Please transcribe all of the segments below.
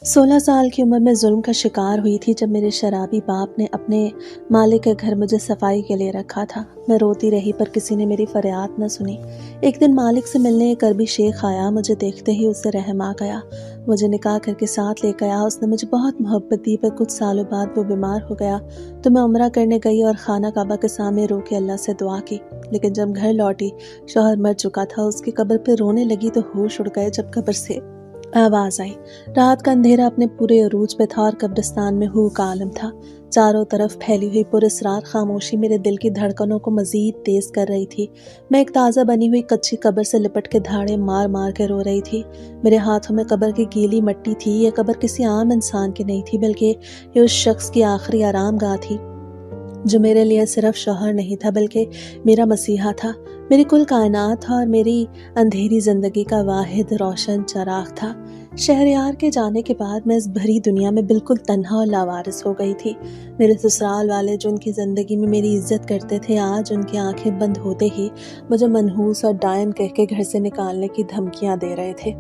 16 साल की उम्र में ज़ुल्म का शिकार हुई थी जब मेरे शराबी बाप ने अपने मालिक के घर मुझे सफाई के लिए रखा था। मैं रोती रही पर किसी ने मेरी फरियाद न सुनी। एक दिन मालिक से मिलने एक अरबी शेख आया। मुझे देखते ही उससे रहम आ गया। मुझे निकाह करके साथ लेकर आया। उसने मुझे बहुत मोहब्बत दी, पर कुछ सालों बाद वो बीमार हो गया तो मैं उम्रा करने गई और खाना काबा के सामने रो के अल्लाह से दुआ की। लेकिन जब घर लौटी, शौहर मर चुका था। उसकी कब्र पे रोने लगी तो होश उड़ गए जब कब्र से आवाज आई। रात का अंधेरा अपने पूरे अरूज पे था और कब्रिस्तान में हू का आलम था। चारों तरफ फैली हुई पुरस्रार खामोशी मेरे दिल की धड़कनों को मजीद तेज कर रही थी। मैं एक ताज़ा बनी हुई कच्ची कब्र से लिपट के धाड़े मार मार के रो रही थी। मेरे हाथों में कब्र की गीली मिट्टी थी। यह कब्र किसी आम इंसान की नहीं थी, बल्कि ये उस शख्स की आखिरी आराम गाह थी जो मेरे लिए सिर्फ शौहर नहीं था, बल्कि मेरा मसीहा था, मेरी कुल कायनात था और मेरी अंधेरी जिंदगी का वाहिद रोशन चराग था। शहरयार के जाने के बाद मैं इस भरी दुनिया में बिल्कुल तन्हा और लावारिस हो गई थी। मेरे ससुराल वाले जो उनकी ज़िंदगी में मेरी इज्जत करते थे, आज उनकी आंखें बंद होते ही मुझे मनहूस और डायन कह के घर से निकालने की धमकियां दे रहे थे।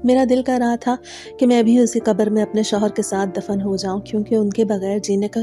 मेरा दिल कर रहा था कि मैं भी उसी कब्र में अपने शौहर के साथ दफन हो जाऊं, क्योंकि उनके बगैर जीने का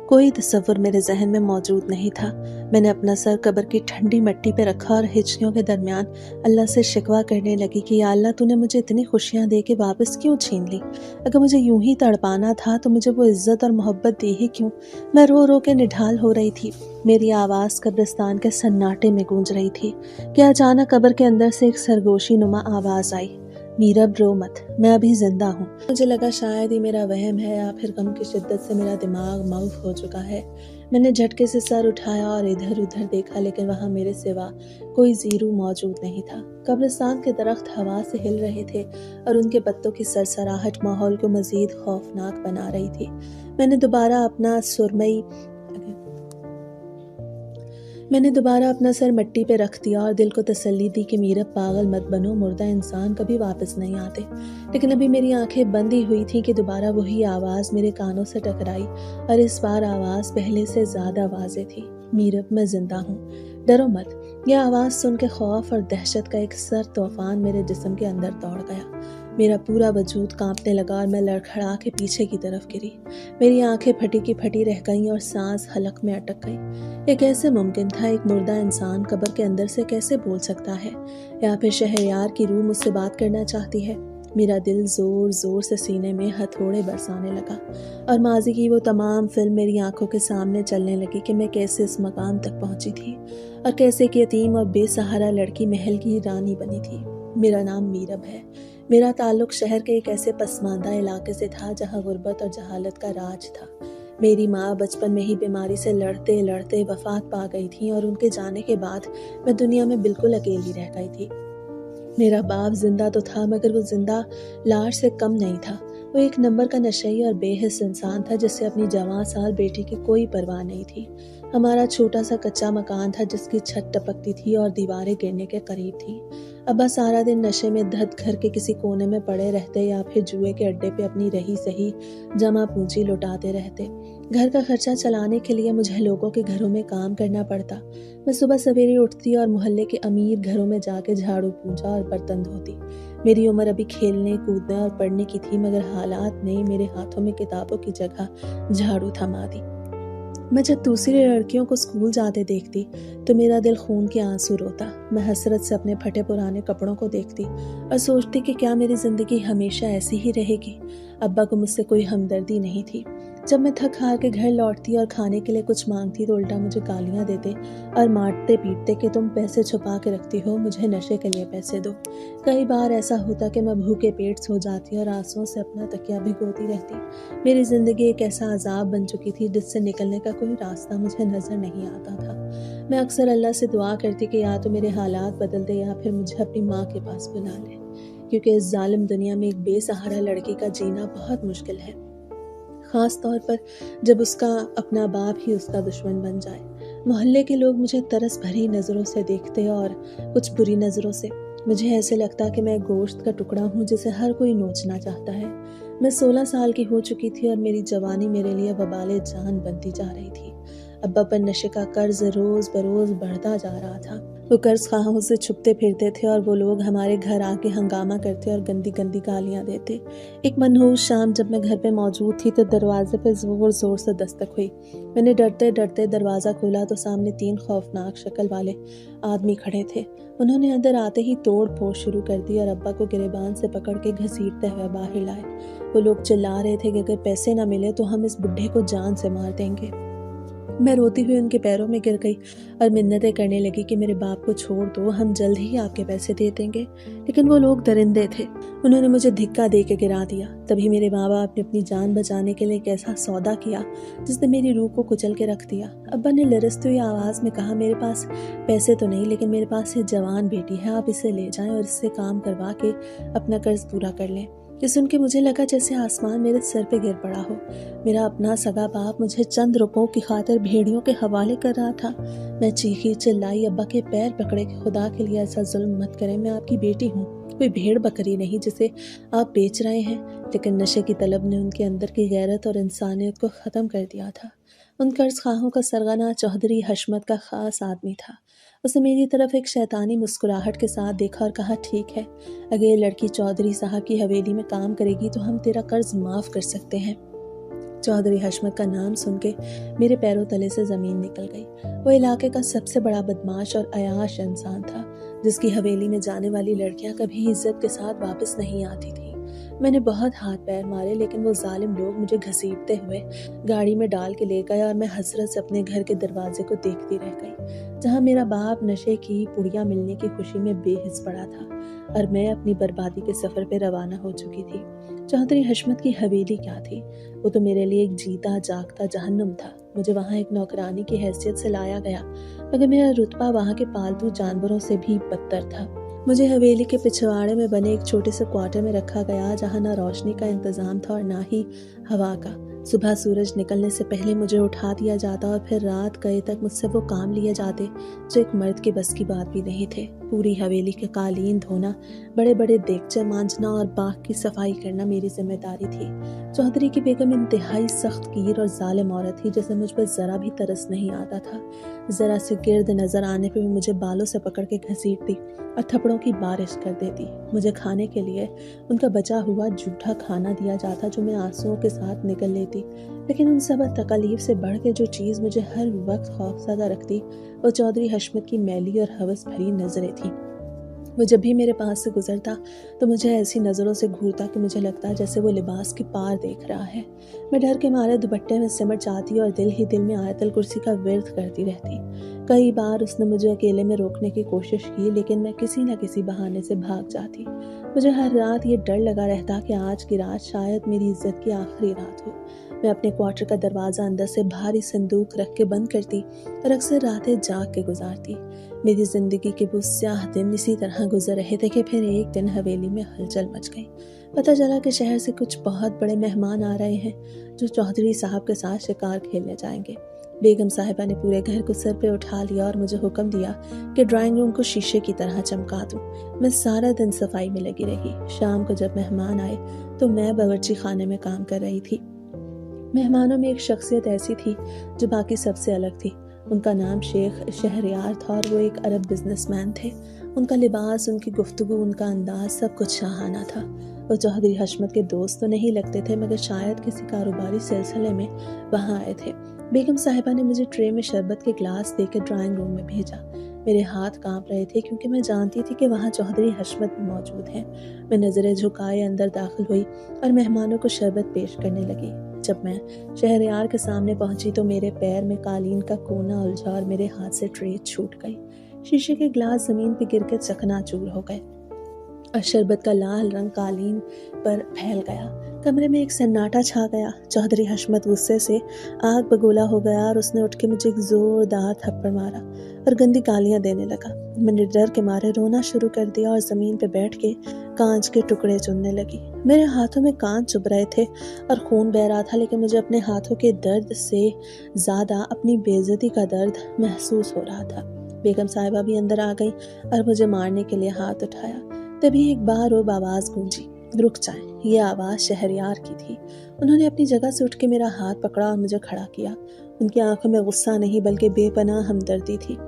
कोई तस्वुर मेरे जहन में मौजूद नहीं था। मैंने अपना सर कब्र की ठंडी मिट्टी पे रखा और हिचकियों के दरमियान अल्लाह से शिकवा करने लगी कि या अल्लाह, तूने मुझे इतनी खुशियां दे के वापस क्यों छीन ली? अगर मुझे यूं ही तड़पाना था तो मुझे वो इज्जत और मोहब्बत दी ही क्यों? मैं रो रो के निढाल हो रही थी। मेरी आवाज़ कब्रिस्तान के सन्नाटे में गूंज रही थी कि अचानक कब्र के अंदर से एक सरगोशी नुमा आवाज़ आई, मीरब रो मत, मैं अभी जिंदा हूँ। मुझे लगा शायद ही मेरा वहम है या फिर गम की शिद्दत से मेरा दिमाग मऊफ हो चुका है। मैंने झटके से सर उठाया और इधर उधर देखा, लेकिन वहाँ मेरे सिवा कोई जीरू मौजूद नहीं था। कब्रिस्तान के दरख्त हवा से हिल रहे थे और उनके पत्तों की सरसराहट माहौल को मजीद खौफनाक बना रही थी। मैंने दोबारा अपना सर मिट्टी पे रख दिया और दिल को तसल्ली दी कि मीरब, पागल मत बनो, मुर्दा इंसान कभी वापस नहीं आते। लेकिन अभी मेरी आंखें बंद ही हुई थी कि दोबारा वही आवाज़ मेरे कानों से टकराई और इस बार आवाज़ पहले से ज़्यादा वाज़ेह थी। मीरब, मैं जिंदा हूँ, डरो मत। यह आवाज़ सुन के खौफ और दहशत का एक सर तूफान मेरे जिस्म के अंदर दौड़ गया। मेरा पूरा वजूद कांपने लगा और मैं लड़खड़ा के पीछे की तरफ गिरी। मेरी आंखें फटी की फटी रह गईं और सांस हलक में अटक गई। ये कैसे मुमकिन था? एक मुर्दा इंसान कब्र के अंदर से कैसे बोल सकता है? या फिर शहरयार की रूह मुझसे बात करना चाहती है? मेरा दिल जोर जोर से सीने में हथौड़े बरसाने लगा और माजी की वो तमाम फिल्म मेरी आंखों के सामने चलने लगी कि मैं कैसे इस मकाम तक पहुंची थी और कैसे एक यतीम और बेसहारा लड़की महल की रानी बनी थी। मेरा नाम मीरब है। मेरा ताल्लुक शहर के एक ऐसे पसमानदा इलाके से था जहाँ गुर्बत और जहालत का राज था। मेरी माँ बचपन में ही बीमारी से लड़ते लड़ते वफात पा गई थी और उनके जाने के बाद मैं दुनिया में बिल्कुल अकेली रह गई थी। मेरा बाप जिंदा तो था, मगर वो जिंदा लाश से कम नहीं था। वो एक नंबर का नशई और बेहिस इंसान था जिससे अपनी जवां साल बेटी की कोई परवाह नहीं थी। हमारा छोटा सा कच्चा मकान था जिसकी छत टपकती थी और दीवारें गिरने के करीब थी। अब्बा सारा दिन नशे में धत घर के किसी कोने में पड़े रहते या फिर जुए के अड्डे पे अपनी रही सही जमा पूंजी लुटाते रहते। घर का खर्चा चलाने के लिए मुझे लोगों के घरों में काम करना पड़ता। मैं सुबह सवेरे उठती और मोहल्ले के अमीर घरों में जाके झाड़ू पूंजा और बर्तन धोती। मेरी उम्र अभी खेलने कूदने और पढ़ने की थी, मगर हालात ने मेरे हाथों में किताबों की जगह झाड़ू थमा दी। मैं जब दूसरी लड़कियों को स्कूल जाते देखती तो मेरा दिल खून के आंसू रोता। मैं हसरत से अपने फटे पुराने कपड़ों को देखती और सोचती कि क्या मेरी जिंदगी हमेशा ऐसी ही रहेगी। अब्बा को मुझसे कोई हमदर्दी नहीं थी। जब मैं थक हार के घर लौटती और खाने के लिए कुछ मांगती तो उल्टा मुझे गालियां देते और मारते पीटते कि तुम पैसे छुपा के रखती हो, मुझे नशे के लिए पैसे दो। कई बार ऐसा होता कि मैं भूखे पेट सो जाती और आंसुओं से अपना तकिया भिगोती रहती। मेरी जिंदगी एक ऐसा अजाब बन चुकी थी जिससे निकलने का कोई रास्ता मुझे नजर नहीं आता था। मैं अक्सर अल्लाह से दुआ करती कि या तो मेरे हालात बदल दे या फिर मुझे अपनी माँ के पास बुला ले, क्योंकि इस जालिम दुनिया में एक बेसहारा लड़की का जीना बहुत मुश्किल है, खास तौर पर जब उसका अपना बाप ही उसका दुश्मन बन जाए। मोहल्ले के लोग मुझे तरस भरी नज़रों से देखते और कुछ बुरी नज़रों से। मुझे ऐसे लगता कि मैं गोश्त का टुकड़ा हूँ जिसे हर कोई नोचना चाहता है। मैं 16 साल की हो चुकी थी और मेरी जवानी मेरे लिए वबाले जान बनती जा रही थी। ابا پر نشے کا قرض روز بروز بڑھتا جا رہا تھا۔ وہ قرض خواہوں سے چھپتے پھرتے تھے اور وہ لوگ ہمارے گھر آ کے ہنگامہ کرتے اور گندی گندی گالیاں دیتے۔ ایک منحوس شام جب میں گھر پہ موجود تھی تو دروازے پہ زور زور سے دستک ہوئی۔ میں نے ڈرتے ڈرتے دروازہ کھولا تو سامنے 3 خوفناک شکل والے آدمی کھڑے تھے۔ انہوں نے اندر آتے ہی توڑ پھوڑ شروع کر دی اور ابا کو گریبان سے پکڑ کے گھسیٹتے ہوئے باہر لائے۔ وہ لوگ چلا رہے تھے کہ اگر پیسے نہ ملے تو ہم اس بڈھے کو جان سے مار دیں گے۔ میں روتی ہوئی ان کے پیروں میں گر گئی اور منتیں کرنے لگی کہ میرے باپ کو چھوڑ دو، ہم جلد ہی آپ کے پیسے دے دیں گے۔ لیکن وہ لوگ درندے تھے، انہوں نے مجھے دھکا دے کے گرا دیا۔ تبھی میرے ماں باپ نے اپنی جان بچانے کے لیے ایک ایسا سودا کیا جس نے میری روح کو کچل کے رکھ دیا۔ ابا نے لرزتی ہوئی آواز میں کہا، میرے پاس پیسے تو نہیں لیکن میرے پاس یہ جوان بیٹی ہے، آپ اسے لے جائیں اور اس سے کام کروا کے اپنا قرض پورا کر لیں۔ یہ سن کے مجھے لگا جیسے آسمان میرے سر پہ گر پڑا ہو۔ میرا اپنا سگا باپ مجھے چند روپوں کی خاطر بھیڑیوں کے حوالے کر رہا تھا۔ میں چیخی چلائی، ابا کے پیر پکڑے کہ خدا کے لیے ایسا ظلم مت کریں، میں آپ کی بیٹی ہوں، کوئی بھیڑ بکری نہیں جسے آپ بیچ رہے ہیں۔ لیکن نشے کی طلب نے ان کے اندر کی غیرت اور انسانیت کو ختم کر دیا تھا۔ ان قرض خواہوں کا سرغنہ چودھری حشمت کا خاص آدمی تھا۔ اس نے میری طرف ایک شیطانی مسکراہٹ کے ساتھ دیکھا اور کہا، ٹھیک ہے، اگر یہ لڑکی چودھری صاحب کی حویلی میں کام کرے گی تو ہم تیرا قرض معاف کر سکتے ہیں۔ چودھری حشمت کا نام سن کے میرے پیروں تلے سے زمین نکل گئی۔ وہ علاقے کا سب سے بڑا بدماش اور عیاش انسان تھا، جس کی حویلی میں جانے والی لڑکیاں کبھی عزت کے ساتھ واپس نہیں آتی تھیں۔ میں نے بہت ہاتھ پیر مارے لیکن وہ ظالم لوگ مجھے گھسیٹتے ہوئے گاڑی میں ڈال کے لے گئے اور میں حسرت سے اپنے گھر کے دروازے کو دیکھتی رہ گئی، جہاں میرا باپ نشے کی پڑیاں ملنے کی خوشی میں بے حس پڑا تھا اور میں اپنی بربادی کے سفر پہ روانہ ہو چکی تھی۔ چودھری حشمت کی حویلی کیا تھی؟ وہ تو میرے لیے ایک جیتا جاگتا جہنم تھا۔ مجھے وہاں ایک نوکرانی کی حیثیت سے لایا گیا، مگر میرا رتبہ وہاں کے پالتو جانوروں سے بھی بدتر تھا۔ مجھے حویلی کے پچھواڑے میں بنے ایک چھوٹے سے کوارٹر میں رکھا گیا، جہاں نہ روشنی کا انتظام تھا اور نہ ہی ہوا کا۔ صبح سورج نکلنے سے پہلے مجھے اٹھا دیا جاتا اور پھر رات گئے تک مجھ سے وہ کام لیے جاتے جو ایک مرد کے بس کی بات بھی نہیں تھے۔ پوری حویلی کے قالین دھونا، بڑے بڑے دیگچے مانجنا اور باغ کی صفائی کرنا میری ذمہ داری تھی۔ چودھری کی بیگم انتہائی سخت گیر اور ظالم عورت تھی جسے مجھ پر ذرا بھی ترس نہیں آتا تھا۔ ذرا سے گرد نظر آنے پہ وہ مجھے بالوں سے پکڑ کے گھسیٹتی اور تھپڑوں کی بارش کر دیتی۔ مجھے کھانے کے لیے ان کا بچا ہوا جھوٹا کھانا دیا جاتا جو میں آنسوؤں کے ساتھ نگل لیتی، لیکن ان سب تکالیف سے بڑھ کے جو چیز مجھے ہر وقت خوفزدہ رکھتی وہ چودھری حشمت کی میلی اور ہوس بھری نظریں تھیں۔ وہ جب بھی میرے پاس سے گزرتا تو مجھے ایسی نظروں سے گھورتا کہ مجھے لگتا جیسے وہ لباس کے پار دیکھ رہا ہے۔ میں ڈر کے مارے دوپٹے میں سمٹ جاتی اور دل ہی دل میں آیت الکرسی کا ورد کرتی رہتی۔ کئی بار اس نے مجھے اکیلے میں روکنے کی کوشش کی لیکن میں کسی نہ کسی بہانے سے بھاگ جاتی۔ مجھے ہر رات یہ ڈر لگا رہتا کہ آج کی رات شاید میری عزت کی آخری رات ہو۔ میں اپنے کوارٹر کا دروازہ اندر سے بھاری صندوق رکھ کے بند کرتی اور اکثر راتیں جاگ کے گزارتی۔ میری زندگی کے وہ سیاہ دن اسی طرح گزر رہے تھے کہ پھر ایک دن حویلی میں ہلچل مچ گئی۔ پتہ چلا کہ شہر سے کچھ بہت بڑے مہمان آ رہے ہیں جو چودھری صاحب کے ساتھ شکار کھیلنے جائیں گے۔ بیگم صاحبہ نے پورے گھر کو سر پہ اٹھا لیا اور مجھے حکم دیا کہ ڈرائنگ روم کو شیشے کی طرح چمکا دوں۔ میں سارا دن صفائی میں لگی رہی۔ شام کو جب مہمان آئے تو میں باورچی خانے میں کام کر رہی تھی۔ مہمانوں میں ایک شخصیت ایسی تھی جو باقی سب سے الگ تھی۔ ان کا نام شیخ شہریار تھا اور وہ ایک عرب بزنس مین تھے۔ ان کا لباس، ان کی گفتگو، ان کا انداز سب کچھ شاہانہ تھا۔ وہ چودھری حشمت کے دوست تو نہیں لگتے تھے مگر شاید کسی کاروباری سلسلے میں وہاں آئے تھے۔ بیگم صاحبہ نے مجھے ٹرے میں شربت کے گلاس دے کے ڈرائنگ روم میں بھیجا۔ میرے ہاتھ کانپ رہے تھے کیونکہ میں جانتی تھی کہ وہاں چودھری حشمت بھی موجود ہیں۔ میں نظریں جھکائے اندر داخل ہوئی اور مہمانوں کو شربت پیش کرنے لگی۔ جب میں شہریار کے سامنے پہنچی تو میرے پیر میں قالین کا کونا الجھا اور میرے ہاتھ سے ٹرے چھوٹ گئی۔ شیشے کے گلاس زمین پہ گر کے چکنا چور ہو گئے اور شربت کا لال رنگ قالین پر پھیل گیا۔ کمرے میں ایک سناٹا چھا گیا۔ چودھری حشمت غصے سے آگ بگولا ہو گیا اور اس نے اٹھ کے مجھے ایک زوردار تھپڑ مارا اور گندی گالیاں دینے لگا۔ میں نے ڈر کے مارے رونا شروع کر دیا اور زمین پہ بیٹھ کے کانچ کے ٹکڑے چننے لگی۔ میرے ہاتھوں میں کانچ چبھ رہے تھے اور خون بہہ رہا تھا لیکن مجھے اپنے ہاتھوں کے درد سے زیادہ اپنی بے عزتی کا درد محسوس ہو رہا تھا۔ بیگم صاحبہ بھی اندر آ گئی اور مجھے مارنے کے لیے ہاتھ اٹھایا۔ تبھی ایک باروب آواز گونجی، रुक जाएं। ये आवाज़ शहरयार की थी। उन्होंने अपनी जगह से उठ के मेरा हाथ पकड़ा और मुझे खड़ा किया। उनकी आंखों में गुस्सा नहीं बल्कि बेपनाह हमदर्दी थी।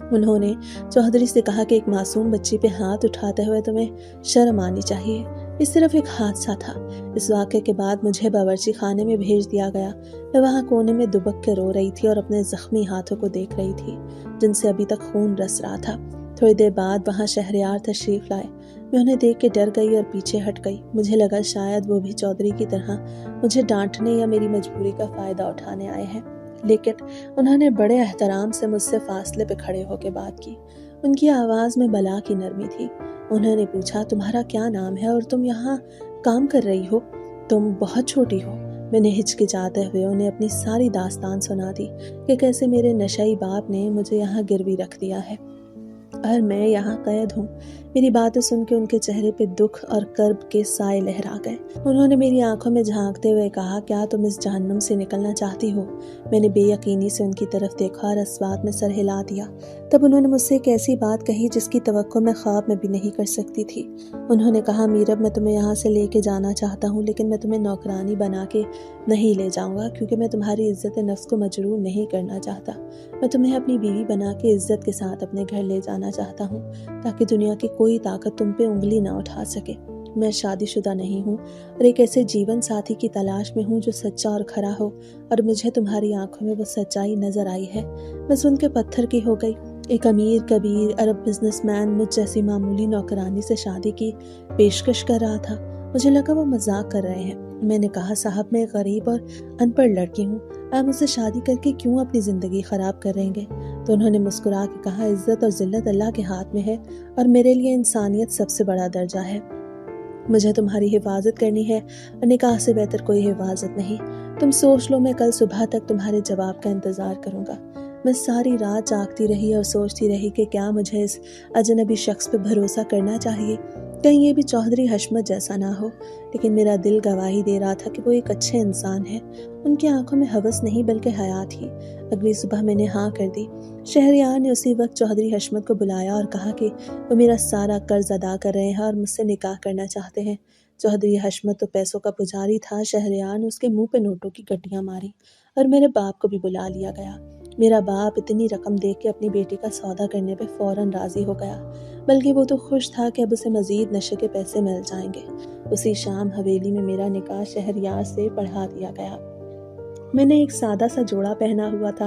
उन्होंने चौधरी से कहा कि एक मासूम बच्ची पे हाथ उठाते हुए तुम्हें शर्म आनी चाहिए। ये सिर्फ एक हादसा था। इस वाक़े के बाद मुझे बावर्ची खाने में भेज दिया गया। मैं वहाँ कोने में दुबक के रो रही थी और अपने ज़ख्मी हाथों को देख रही थी जिनसे अभी तक खून रस रहा था। थोड़ी देर बाद वहाँ शहरयार तशरीफ़ लाए। मैं उन्हें देख के डर गई और पीछे हट गई। मुझे लगा शायद वो भी चौधरी की तरह मुझे डांटने या मेरी मजबूरी का फ़ायदा उठाने आए हैं, लेकिन उन्होंने बड़े एहतराम से मुझसे फासले पे खड़े होकर बात की। उनकी आवाज़ में बला की नरमी थी। उन्होंने पूछा, तुम्हारा क्या नाम है और तुम यहाँ काम कर रही हो? तुम बहुत छोटी हो। मैंने हिचकिचाते हुए उन्हें अपनी सारी दास्तान सुना दी कि कैसे मेरे नशाई बाप ने मुझे यहाँ गिरवी रख दिया है और मैं यहाँ कैद हूँ। मेरी बातें सुन के उनके चेहरे पे दुख और कर्ब के साए लहरा गए। उन्होंने मेरी आंखों में झांकते हुए कहा, क्या तुम इस जहन्नुम से निकलना चाहती हो? मैंने बेयकीनी से उनकी तरफ देखा और इस बात में सर हिला दिया। तब उन्होंने मुझसे एक ऐसी बात कही जिसकी तवक्को मैं ख्वाब में भी नहीं कर सकती थी। उन्होंने कहा, मीरब, मैं तुम्हें यहाँ से लेके जाना चाहता हूँ, लेकिन मैं तुम्हें नौकरानी बना के नहीं ले जाऊँगा, क्योंकि मैं तुम्हारी इज्जत नफ्स को मजरूर नहीं करना चाहता। मैं तुम्हें अपनी बीवी बना के इज्जत के साथ अपने घर ले जाना चाहता हूँ, ताकि दुनिया की कोई ताकत तुम पे उंगली ना उठा सके। मैं शादीशुदा नहीं हूँ और एक ऐसे जीवन साथी की तलाश में हूँ जो सच्चा और खरा हो, और मुझे तुम्हारी आंखों में वो सच्चाई नजर आई है। मैं सुन के पत्थर की हो गई। एक अमीर कबीर अरब बिजनेसमैन मुझ जैसी मामूली नौकरानी से शादी की पेशकश कर रहा था। मुझे लगा वो मजाक कर रहे हैं। मैंने कहा, साहब, मैं गरीब और अनपढ़ लड़की हूँ, आप मुझसे शादी करके क्यों अपनी ज़िंदगी ख़राब करेंगे? तो उन्होंने मुस्कुरा के कहा, इज़्ज़त और ज़िल्लत अल्लाह के हाथ में है और मेरे लिए इंसानियत सबसे बड़ा दर्जा है। मुझे तुम्हारी हिफाजत करनी है और निकाह से बेहतर कोई हिफाजत नहीं। तुम सोच लो, मैं कल सुबह तक तुम्हारे जवाब का इंतज़ार करूँगा। मैं सारी रात जागती रही और सोचती रही कि क्या मुझे इस अजनबी शख्स पर भरोसा करना चाहिए, कहीं ये भी चौधरी हशमत जैसा ना हो। लेकिन मेरा दिल गवाही दे रहा था कि वो एक अच्छे इंसान है। उनकी आंखों में हवस नहीं बल्कि हया थी। अगली सुबह मैंने हाँ कर दी। शहरयार ने उसी वक्त चौधरी हशमत को बुलाया और कहा कि वो मेरा सारा कर्ज अदा कर रहे हैं और मुझसे निकाह करना चाहते हैं। चौधरी हशमत तो पैसों का पुजारी था। शहरयार ने उसके मुंह पे नोटों की गड्डियां मारी और मेरे बाप को भी बुला लिया गया। मेरा बाप इतनी रकम देख के अपनी बेटी का सौदा करने पे फौरन राजी हो गया, बल्कि वो तो खुश था कि अब उसे मजीद नशे के पैसे मिल जाएंगे। उसी शाम हवेली में मेरा निकाह शहरयार से पढ़ा दिया गया। मैंने एक सादा सा जोड़ा पहना हुआ था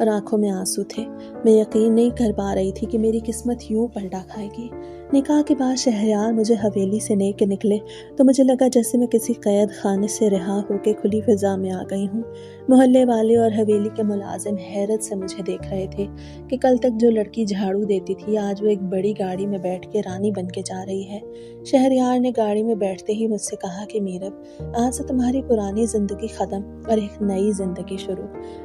और आंखों में आंसू थे। मैं यकीन नहीं कर पा रही थी कि मेरी किस्मत यूं पलटा खाएगी। निकाह के बाद शहरयार मुझे हवेली से ले के निकले तो मुझे लगा जैसे मैं किसी कैद खाने से रिहा होकर खुली फिजा में आ गई हूँ। मोहल्ले वाले और हवेली के मुलाजिम हैरत से मुझे देख रहे थे कि कल तक जो लड़की झाड़ू देती थी आज वो एक बड़ी गाड़ी में बैठ के रानी बन के जा रही है। शहरयार ने गाड़ी में बैठते ही मुझसे कहा कि मीरब, आज से तुम्हारी पुरानी जिंदगी खत्म और एक नई जिंदगी शुरू।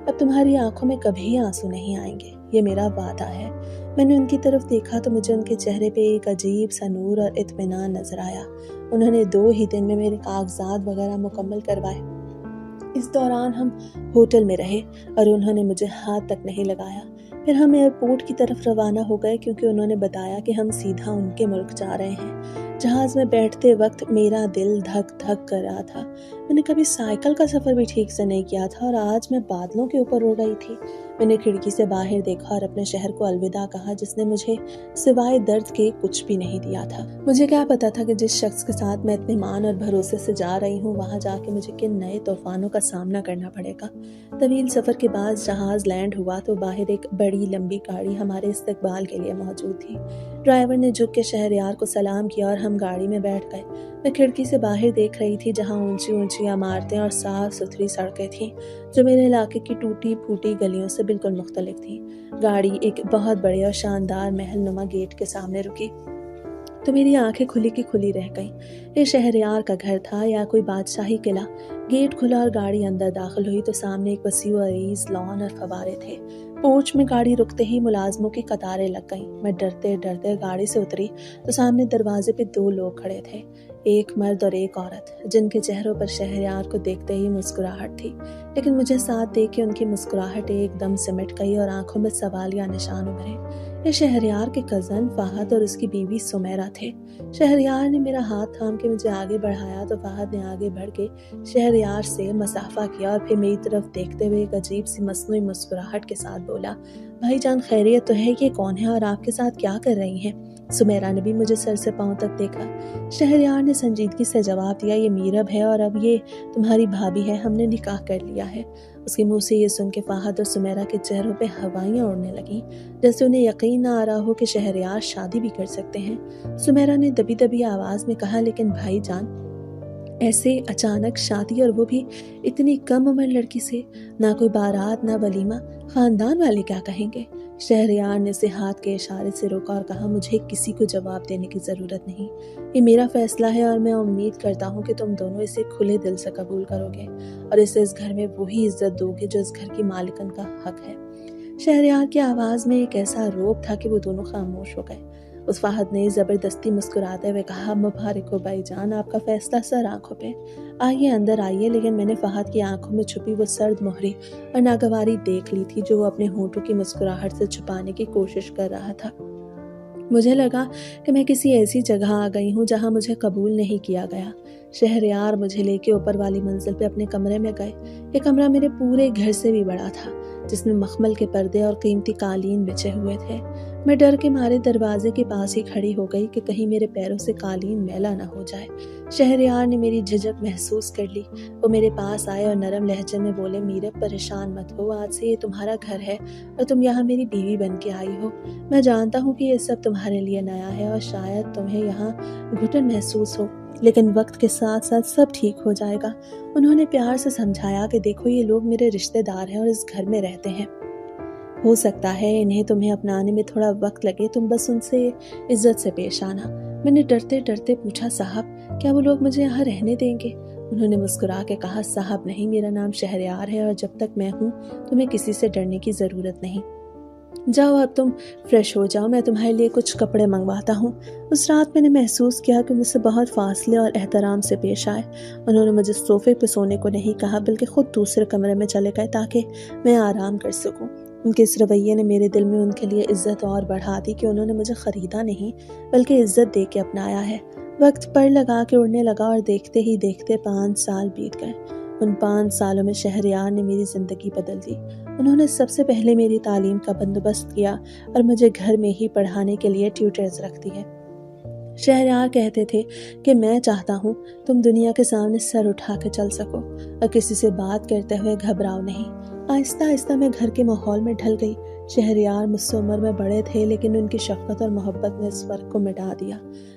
अब तुम्हारी आंखों में कभी आंसू नहीं आएंगे, ये मेरा वादा है। मैंने उनकी तरफ देखा तो मुझे उनके चेहरे पे एक अजीब सा नूर और इत्मीनान नजर आया। उन्होंने 2 ही दिन में मेरे कागजात वगैरह मुकम्मल करवाए। इस दौरान हम होटल में रहे और उन्होंने मुझे हाथ तक नहीं लगाया। फिर हम एयरपोर्ट की तरफ रवाना हो गए क्योंकि उन्होंने बताया कि हम सीधा उनके मुल्क जा रहे हैं। जहाज़ में बैठते वक्त मेरा दिल धक धक कर रहा था। मैंने कभी साइकिल का सफ़र भी ठीक से नहीं किया था और आज मैं बादलों के ऊपर उड़ रही थी। मैंने खिड़की से बाहर देखा और अपने शहर को अलविदा कहा जिसने मुझे सिवाय दर्द के कुछ भी नहीं दिया था। मुझे क्या पता था कि जिस शख्स के साथ मैं इत्मीनान और भरोसे से जा रही हूँ वहाँ जाके मुझे किन नए तूफानों का सामना करना पड़ेगा। तवील सफ़र के बाद जहाज़ लैंड हुआ तो बाहर एक बड़ी लंबी गाड़ी हमारे इस्तकबाल के लिए मौजूद थी। ड्राइवर ने झुक के शहरयार को सलाम किया और हम गाड़ी में बैठ गए। मैं खिड़की से बाहर देख रही थी जहाँ ऊंची ऊंची इमारतें और साफ सुथरी सड़कें थीं जो मेरे इलाके की टूटी फूटी गलियों से बिल्कुल मुख्तलिफ थी। गाड़ी एक बहुत बड़े और शानदार महल नुमा गेट के सामने रुकी तो मेरी आंखें खुली की खुली रह गईं। ये शहरयार का घर था या कोई बादशाही किला। गेट खुला और गाड़ी अंदर दाखिल हुई तो सामने एक वसीअ व अरीज लॉन और फवारे थे। पोर्च में गाड़ी रुकते ही मुलाजमों की कतारें लग गईं। मैं डरते डरते गाड़ी से उतरी तो सामने दरवाजे पे 2 लोग खड़े थे, एक मर्द और एक औरत, जिनके चेहरों पर शहरयार को देखते ही मुस्कुराहट थी। लेकिन मुझे साथ देख के उनकी मुस्कुराहट एकदम सिमट गई और आंखों में सवालिया निशान उभरे। یہ شہریار کے کزن فہد اور اس کی بیوی سمیرہ تھے۔ شہریار نے میرا ہاتھ تھام کے مجھے آگے بڑھایا تو فہد نے آگے بڑھ کے شہریار سے مصافحہ کیا اور پھر میری طرف دیکھتے ہوئے ایک عجیب سی مصنوعی مسکراہٹ کے ساتھ بولا، بھائی جان خیریت تو ہے؟ یہ کون ہے اور آپ کے ساتھ کیا کر رہی ہیں؟ سمیرہ نے بھی مجھے سر سے پاؤں تک دیکھا۔ شہریار نے سنجیدگی سے جواب دیا، یہ میرب ہے اور اب یہ تمہاری بھابھی ہے، ہم نے نکاح کر لیا ہے۔ اس کے منہ سے یہ سن کے فہد اور سمیرہ کے چہروں پہ ہوائیاں اڑنے لگیں، جیسے انہیں یقین نہ آ رہا ہو کہ شہریار شادی بھی کر سکتے ہیں۔ سمیرہ نے دبی دبی آواز میں کہا، لیکن بھائی جان ایسے اچانک شادی، اور وہ بھی اتنی کم عمر لڑکی سے؟ نہ کوئی بارات، نہ ولیمہ، خاندان والے کیا کہیں گے؟ شہریار نے اسے ہاتھ کے اشارے سے روکا اور کہا، مجھے کسی کو جواب دینے کی ضرورت نہیں، یہ میرا فیصلہ ہے اور میں امید کرتا ہوں کہ تم دونوں اسے کھلے دل سے قبول کرو گے اور اسے اس گھر میں وہی عزت دو گے جو اس گھر کی مالکن کا حق ہے۔ شہریار کی آواز میں ایک ایسا روب تھا کہ وہ دونوں خاموش ہو گئے۔ اس فہد نے زبردستی مسکراتے ہوئے کہا، مبارک ہو بھائی جان، آپ کا فیصلہ سر آنکھوں پہ، آئیے اندر آئیے۔ لیکن میں نے فہد کی آنکھوں میں چھپی وہ سرد مہری اور ناگواری دیکھ لی تھی جو وہ اپنے ہونٹوں کی مسکراہٹ سے چھپانے کی کوشش کر رہا تھا۔ مجھے لگا کہ میں کسی ایسی جگہ آ گئی ہوں جہاں مجھے قبول نہیں کیا گیا۔ شہریار مجھے لے کے اوپر والی منزل پہ اپنے کمرے میں گئے۔ یہ کمرہ میرے پورے گھر سے بھی بڑا تھا، جس میں مخمل کے پردے اور قیمتی قالین بچھے ہوئے تھے۔ میں ڈر کے مارے دروازے کے پاس ہی کھڑی ہو گئی کہ کہیں میرے پیروں سے قالین میلا نہ ہو جائے۔ شہریار نے میری جھجک محسوس کر لی۔ وہ میرے پاس آئے اور نرم لہجے میں بولے، میرب پریشان مت ہو، آج سے یہ تمہارا گھر ہے اور تم یہاں میری بیوی بن کے آئی ہو۔ میں جانتا ہوں کہ یہ سب تمہارے لیے نیا ہے اور شاید تمہیں یہاں گھٹن محسوس ہو، لیکن وقت کے ساتھ ساتھ سب ٹھیک ہو جائے گا۔ انہوں نے پیار سے سمجھایا کہ دیکھو، یہ لوگ میرے رشتہ دار ہیں اور اس گھر میں رہتے ہیں، ہو سکتا ہے انہیں تمہیں اپنانے میں تھوڑا وقت لگے، تم بس ان سے عزت سے پیش آنا۔ میں نے ڈرتے ڈرتے پوچھا، صاحب کیا وہ لوگ مجھے یہاں رہنے دیں گے؟ انہوں نے مسکرا کے کہا، صاحب نہیں، میرا نام شہریار ہے اور جب تک میں ہوں تمہیں کسی سے ڈرنے کی ضرورت نہیں۔ جاؤ اب تم فریش ہو جاؤ، میں تمہارے لیے کچھ کپڑے منگواتا ہوں۔ اس رات میں نے محسوس کیا کہ مجھ سے بہت فاصلے اور احترام سے پیش آئے۔ انہوں نے مجھے صوفے پہ سونے کو نہیں کہا بلکہ خود دوسرے کمرے میں چلے گئے تاکہ میں آرام کر سکوں۔ ان کے اس رویے نے میرے دل میں ان کے لیے عزت اور بڑھا دی کہ انہوں نے مجھے خریدا نہیں بلکہ عزت دے کے اپنایا ہے۔ وقت پر لگا کے اڑنے لگا اور دیکھتے ہی دیکھتے 5 سال بیت گئے۔ ان 5 سالوں میں شہریار نے میری زندگی بدل دی۔ انہوں نے سب سے پہلے میری تعلیم کا بندوبست کیا اور مجھے گھر میں ہی پڑھانے کے لیے ٹیوٹرز رکھ دیے۔ شہریار کہتے تھے کہ میں چاہتا ہوں تم دنیا کے سامنے سر اٹھا کے چل سکو اور کسی سے بات کرتے ہوئے گھبراؤ نہیں۔ آہستہ آہستہ میں گھر کے ماحول میں ڈھل گئی۔ شہریار مجھ سے عمر میں بڑے تھے لیکن ان کی شفقت اور محبت نے اس فرق کو مٹا دیا۔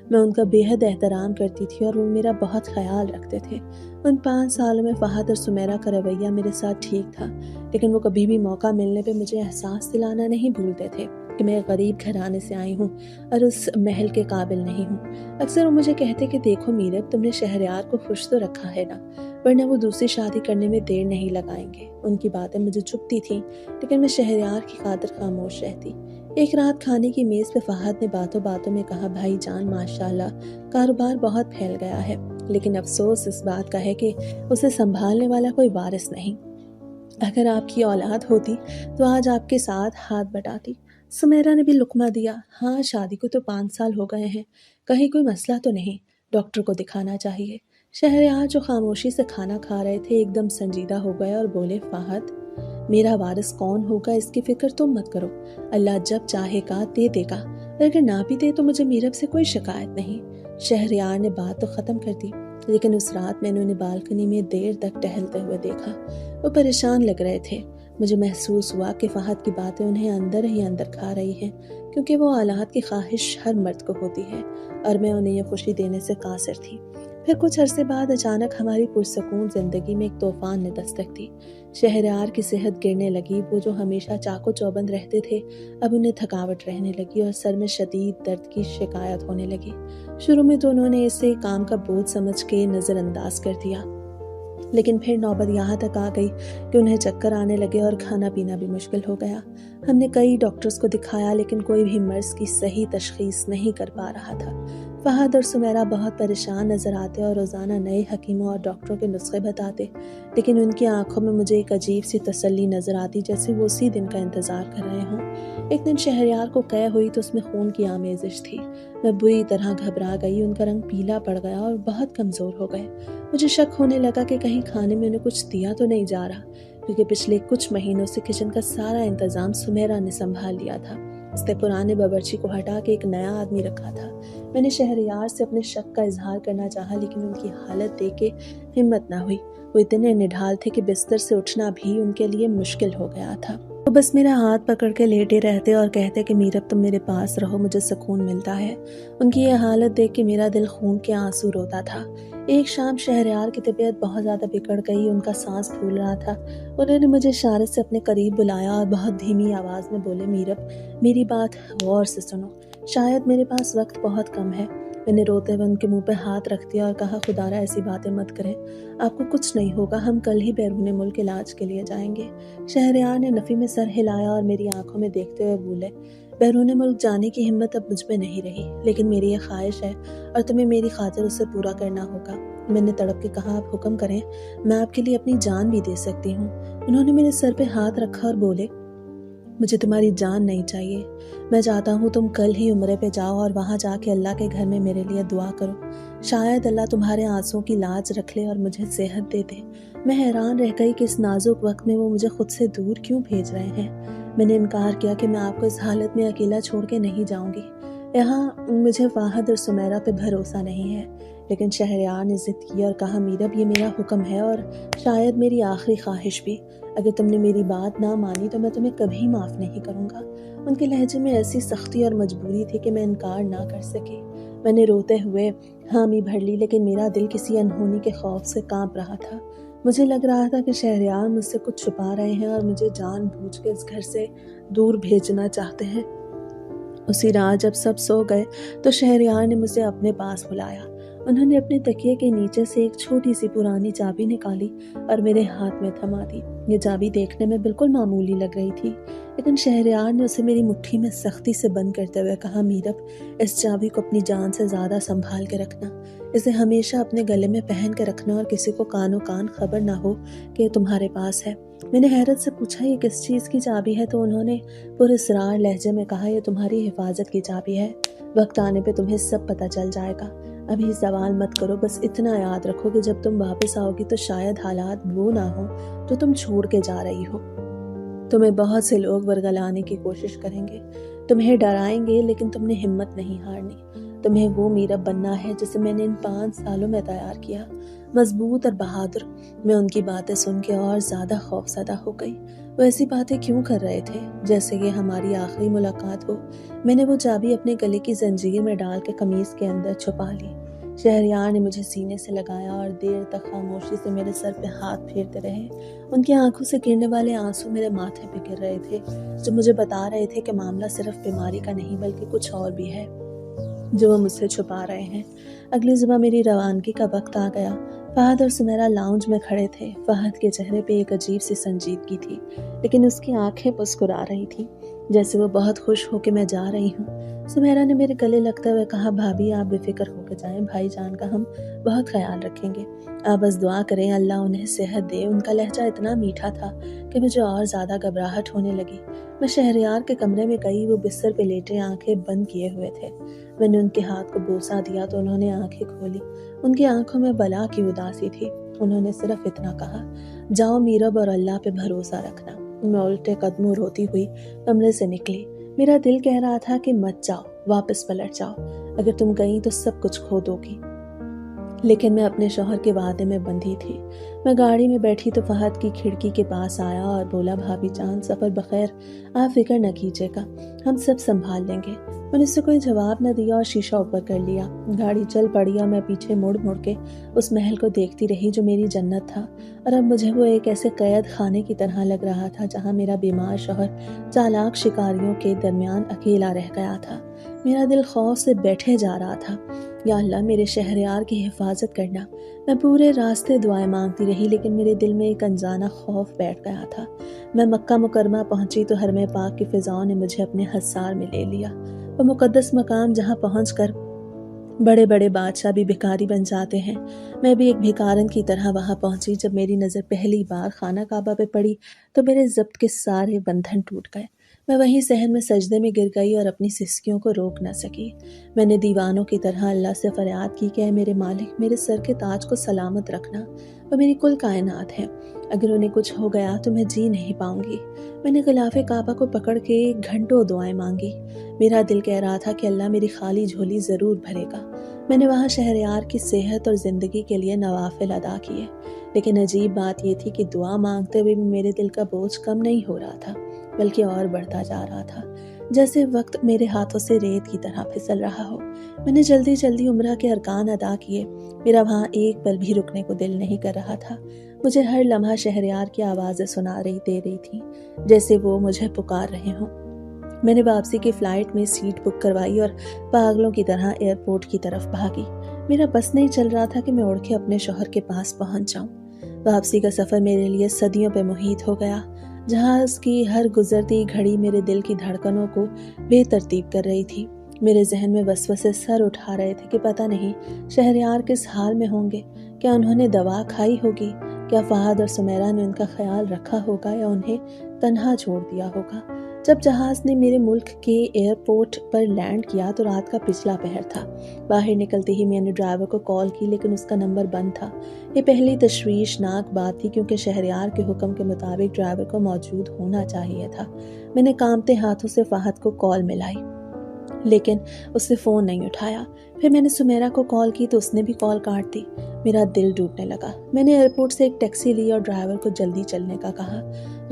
میں ان کا بے حد احترام کرتی تھی اور وہ میرا بہت خیال رکھتے تھے۔ ان 5 سالوں میں فہد اور سمیرہ کا رویہ میرے ساتھ ٹھیک تھا، لیکن وہ کبھی بھی موقع ملنے پہ مجھے احساس دلانا نہیں بھولتے تھے کہ میں غریب گھرانے سے آئی ہوں اور اس محل کے قابل نہیں ہوں۔ اکثر وہ مجھے کہتے کہ دیکھو میرب، تم نے شہریار کو خوش تو رکھا ہے نا، ورنہ وہ دوسری شادی کرنے میں دیر نہیں لگائیں گے۔ ان کی باتیں مجھے چبھتی تھیں لیکن میں شہریار کی خاطر خاموش رہتی۔ ایک رات کھانے کی میز پہ فہد نے باتوں باتوں میں کہا، بھائی جان ماشاءاللہ کاروبار بہت پھیل گیا ہے، لیکن افسوس اس بات کا ہے کہ اسے سنبھالنے والا کوئی وارث نہیں۔ اگر آپ کی اولاد ہوتی تو آج آپ کے ساتھ ہاتھ بٹاتی۔ سمیرہ نے بھی لقمہ دیا، ہاں شادی کو تو 5 سال ہو گئے ہیں، کہیں کوئی مسئلہ تو نہیں، ڈاکٹر کو دکھانا چاہیے۔ شہریار جو خاموشی سے کھانا کھا رہے تھے ایک دم سنجیدہ ہو گئے اور بولے، فہد میرا وارث کون ہوگا اس کی فکر تم مت کرو، اللہ جب چاہے گا دے دے گا، اگر نہ بھی دے تو مجھے میرب سے کوئی شکایت نہیں۔ شہریار نے بات تو ختم کر دی لیکن اس رات میں نے انہیں بالکنی میں دیر تک ٹہلتے ہوئے دیکھا۔ وہ پریشان لگ رہے تھے۔ مجھے محسوس ہوا کہ فہد کی باتیں انہیں اندر ہی اندر کھا رہی ہیں، کیونکہ وہ اولاد کی خواہش ہر مرد کو ہوتی ہے اور میں انہیں یہ خوشی دینے سے قاصر تھی۔ پھر کچھ عرصے بعد اچانک ہماری پرسکون زندگی میں ایک طوفان نے دستک دی۔ شہریار کی صحت گرنے لگی۔ وہ جو ہمیشہ چاق و چوبند رہتے تھے اب انہیں تھکاوٹ رہنے لگی اور سر میں شدید درد کی شکایت ہونے لگی۔ شروع میں تو انہوں نے اسے کام کا بوجھ سمجھ کے نظر انداز کر دیا، لیکن پھر نوبت یہاں تک آ گئی کہ انہیں چکر آنے لگے اور کھانا پینا بھی مشکل ہو گیا۔ ہم نے کئی ڈاکٹرز کو دکھایا لیکن کوئی بھی مرض کی صحیح تشخیص نہیں کر پا رہا تھا۔ فہد اور سمیرہ بہت پریشان نظر آتے اور روزانہ نئے حکیموں اور ڈاکٹروں کے نسخے بتاتے، لیکن ان کی آنکھوں میں مجھے ایک عجیب سی تسلی نظر آتی، جیسے وہ اسی دن کا انتظار کر رہے ہوں۔ ایک دن شہریار کو قے ہوئی تو اس میں خون کی آمیزش تھی۔ میں بری طرح گھبرا گئی، ان کا رنگ پیلا پڑ گیا اور بہت کمزور ہو گئے۔ مجھے شک ہونے لگا کہ کہیں کھانے میں انہیں کچھ دیا تو نہیں جا رہا، کیونکہ پچھلے کچھ مہینوں سے کچن کا سارا انتظام سمیرہ نے سنبھال لیا تھا۔ اس نے پرانے باورچی کو ہٹا کے ایک نیا آدمی رکھا تھا۔ میں نے شہریار سے اپنے شک کا اظہار کرنا چاہا، لیکن ان کی حالت دیکھ کے ہمت نہ ہوئی۔ وہ اتنے نڈھال تھے کہ بستر سے اٹھنا بھی ان کے لیے مشکل ہو گیا تھا۔ وہ بس میرا ہاتھ پکڑ کے لیٹے رہتے اور کہتے کہ میرب تم میرے پاس رہو، مجھے سکون ملتا ہے۔ ان کی یہ حالت دیکھ کے میرا دل خون کے آنسو روتا تھا۔ ایک شام شہریار کی طبیعت بہت زیادہ بگڑ گئی، ان کا سانس پھول رہا تھا۔ انہوں نے مجھے اشارے سے اپنے قریب بلایا اور بہت دھیمی آواز میں بولے، میرب میری بات غور سے سنو، شاید میرے پاس وقت بہت کم ہے۔ میں نے روتے ہوئے ان کے منہ پہ ہاتھ رکھ دیا اور کہا، خدا را ایسی باتیں مت کریں، آپ کو کچھ نہیں ہوگا، ہم کل ہی بیرون ملک علاج کے لیے جائیں گے۔ شہریار نے نفی میں سر ہلایا اور میری آنکھوں میں دیکھتے ہوئے بولے، بیرون ملک جانے کی ہمت اب مجھ میں نہیں رہی، لیکن میری یہ خواہش ہے اور تمہیں میری خاطر اسے پورا کرنا ہوگا۔ میں نے تڑپ کے کہا، آپ حکم کریں، میں آپ کے لیے اپنی جان بھی دے سکتی ہوں۔ انہوں نے میرے سر پہ ہاتھ رکھا اور بولے، مجھے تمہاری جان نہیں چاہیے، میں چاہتا ہوں تم کل ہی عمرے پہ جاؤ اور وہاں جا کے اللہ کے گھر میں میرے لیے دعا کرو، شاید اللہ تمہارے آنسوں کی لاج رکھ لے اور مجھے صحت دے دے۔ میں حیران رہ گئی کہ اس نازک وقت میں وہ مجھے خود سے دور کیوں بھیج رہے ہیں۔ میں نے انکار کیا کہ میں آپ کو اس حالت میں اکیلا چھوڑ کے نہیں جاؤں گی، یہاں مجھے فہد اور سمیرہ پہ بھروسہ نہیں ہے۔ لیکن شہریار نے ضد کی اور کہا، میرب یہ میرا حکم ہے اور شاید میری آخری خواہش بھی، اگر تم نے میری بات نہ مانی تو میں تمہیں کبھی معاف نہیں کروں گا۔ ان کے لہجے میں ایسی سختی اور مجبوری تھی کہ میں انکار نہ کر سکی۔ میں نے روتے ہوئے حامی بھر لی، لیکن میرا دل کسی انہونی کے خوف سے کانپ رہا تھا۔ مجھے لگ رہا تھا کہ شہریار مجھ سے کچھ چھپا رہے ہیں اور مجھے جان بوجھ کے اس گھر سے دور بھیجنا چاہتے ہیں۔ اسی رات جب سب سو گئے تو شہریار نے مجھے اپنے پاس بلایا۔ انہوں نے اپنے تکیے کے نیچے سے ایک چھوٹی سی پرانی چابی نکالی اور میرے ہاتھ میں تھما دی۔ یہ چابی دیکھنے میں بالکل معمولی لگ رہی تھی، لیکن شہریار نے اسے میری مٹھی میں سختی سے بند کرتے ہوئے کہا، میرب اس چابی کو اپنی جان سے زیادہ سنبھال کے رکھنا، اسے ہمیشہ اپنے گلے میں پہن کے رکھنا اور کسی کو کانوں کان خبر نہ ہو کہ یہ تمہارے پاس ہے۔ میں نے حیرت سے پوچھا، یہ کس چیز کی چابی ہے؟ تو انہوں نے پراسرار لہجے میں کہا، یہ تمہاری حفاظت کی چابی ہے، وقت آنے پہ تمہیں سب پتہ چل جائے گا۔ ابھی سوال مت کرو، بس اتنا یاد رکھو کہ جب تم واپس آؤ گی تو شاید حالات وہ نہ ہو جو تم چھوڑ کے جا رہی ہو۔ تمہیں بہت سے لوگ ورگلانے کی کوشش کریں گے، تمہیں ڈرائیں گے، لیکن تم نے ہمت نہیں ہارنی۔ تمہیں وہ میرب بننا ہے جسے میں نے ان 5 سالوں میں تیار کیا، مضبوط اور بہادر۔ میں ان کی باتیں سن کے اور زیادہ خوفزدہ ہو گئی۔ وہ ایسی باتیں کیوں کر رہے تھے جیسے کہ ہماری آخری ملاقات ہو؟ میں نے وہ چابی اپنے گلے کی زنجیر میں ڈال کے قمیص کے اندر چھپا لی۔ شہریار نے مجھے سینے سے لگایا اور دیر تک خاموشی سے میرے سر پہ ہاتھ پھیرتے رہے۔ ان کی آنکھوں سے گرنے والے آنسو میرے ماتھے پہ گر رہے تھے، جو مجھے بتا رہے تھے کہ معاملہ صرف بیماری کا نہیں بلکہ کچھ اور بھی ہے جو وہ مجھ سے چھپا رہے ہیں۔ اگلی صبح میری روانگی کا وقت آ گیا۔ فہد اور سمیرہ لاؤنج میں کھڑے تھے۔ فہد کے چہرے پہ ایک عجیب سی سنجیدگی تھی، لیکن اس کی آنکھیں مسکرا رہی تھیں جیسے وہ بہت خوش ہو کہ میں جا رہی ہوں۔ سمیرہ نے میرے گلے لگتے ہوئے کہا، بھابھی آپ بے فکر ہو کے جائیں، بھائی جان کا ہم بہت خیال رکھیں گے، آپ بس دعا کریں اللہ انہیں صحت دے۔ ان کا لہجہ اتنا میٹھا تھا کہ مجھے اور زیادہ گھبراہٹ ہونے لگی۔ میں شہریار کے کمرے میں گئی، وہ بستر پہ لیٹے آنکھیں بند کیے ہوئے تھے۔ میں نے ان کے ہاتھ کو بوسہ دیا تو انہوں نے آنکھیں کھولی۔ ان کی آنکھوں میں بلا کی اداسی تھی۔ انہوں نے صرف اتنا کہا، جاؤ میرب اور اللہ پہ بھروسہ رکھنا۔ میں الٹے قدموں روتی ہوئی کمرے سے نکلی۔ میرا دل کہہ رہا تھا کہ مت جاؤ، واپس پلٹ جاؤ، اگر تم گئی تو سب کچھ کھو دو گی، لیکن میں اپنے شوہر کے وعدے میں بندھی تھی۔ میں گاڑی میں بیٹھی تو فہد کی کھڑکی کے پاس آیا اور بولا، بھابھی جان سفر بخیر، آپ فکر نہ کیجیے گا، ہم سب سنبھال لیں گے۔ میں نے اس سے کوئی جواب نہ دیا اور شیشہ اوپر کر لیا۔ گاڑی چل پڑی اور میں پیچھے مڑ مڑ کے اس محل کو دیکھتی رہی جو میری جنت تھا، اور اب مجھے وہ ایک ایسے قید خانے کی طرح لگ رہا تھا جہاں میرا بیمار شوہر چالاک شکاریوں کے درمیان اکیلا رہ گیا تھا۔ میرا دل خوف سے بیٹھے جا رہا تھا۔ یا اللہ میرے شہریار کی حفاظت کرنا۔ میں پورے راستے دعائیں مانگتی رہی، لیکن میرے دل میں ایک انجانہ خوف بیٹھ گیا تھا۔ میں مکہ مکرمہ پہنچی تو حرم پاک کی فضاؤں نے مجھے اپنے حصار میں لے لیا۔ وہ مقدس مقام جہاں پہنچ کر बड़े बड़े बादशाह भी भिखारी बन जाते हैं। मैं भी एक भिखारन की तरह वहाँ पहुँची। जब मेरी नज़र पहली बार खाना काबा पे पड़ी तो मेरे ज़ब्त के सारे बंधन टूट गए। मैं वहीं सहन में सजदे में गिर गई और अपनी सिसकियों को रोक न सकी। मैंने दीवानों की तरह अल्लाह से फरियाद की कि ऐ मेरे मालिक, मेरे सर के ताज को सलामत रखना। वो मेरी कुल कायनात है, अगर उन्हें कुछ हो गया तो मैं जी नहीं पाऊंगी। मैंने गिलाफ़े काबा को पकड़ के घंटों दुआएं मांगी। मेरा दिल कह रहा था कि अल्लाह मेरी खाली झोली ज़रूर भरेगा। मैंने वहाँ शहरयार की सेहत और ज़िंदगी के लिए नवाफिल अदा किए, लेकिन अजीब बात यह थी कि दुआ मांगते हुए भी मेरे दिल का बोझ कम नहीं हो रहा था, बल्कि और बढ़ता जा रहा था, जैसे वक्त मेरे हाथों से रेत की तरह फिसल रहा हो। मैंने जल्दी जल्दी उम्रा के अरकान अदा किए। मेरा वहाँ एक पल भी रुकने को दिल नहीं कर रहा था। मुझे हर लम्हा शहरयार की आवाज़ें सुना दे रही थी, जैसे वो मुझे पुकार रहे हों। मैंने वापसी की फ़्लाइट में सीट बुक करवाई और पागलों की तरह एयरपोर्ट की तरफ भागी। मेरा बस नहीं चल रहा था कि मैं उड़ के अपने शौहर के पास पहुंच जाऊं। वापसी का सफ़र मेरे लिए सदियों पे मुहित हो गया। जहाज़ की हर गुजरती घड़ी मेरे दिल की धड़कनों को बेतरतीब कर रही थी। मेरे जहन में वसवसे सर उठा रहे थे कि पता नहीं शहरयार किस हाल में होंगे। क्या उन्होंने दवा खाई होगी? क्या फहद और सुमेरा ने उनका ख्याल रखा होगा या उन्हें तन्हा छोड़ दिया होगा? जब जहाज़ ने मेरे मुल्क के एयरपोर्ट पर लैंड किया तो रात का पिछला पहर था। बाहर निकलते ही मैंने ड्राइवर को कॉल की, लेकिन उसका नंबर बंद था। ये पहली तशवीशनाक बात थी, क्योंकि शहरयार के हुक्म के मुताबिक ड्राइवर को मौजूद होना चाहिए था। मैंने कांपते हाथों से फहद को कॉल मिलाई, लेकिन उसने फ़ोन नहीं उठाया। फिर मैंने सुमेरा को कॉल की तो उसने भी कॉल काट दी। मेरा दिल डूबने लगा। मैंने एयरपोर्ट से एक टैक्सी ली और ड्राइवर को जल्दी चलने का कहा।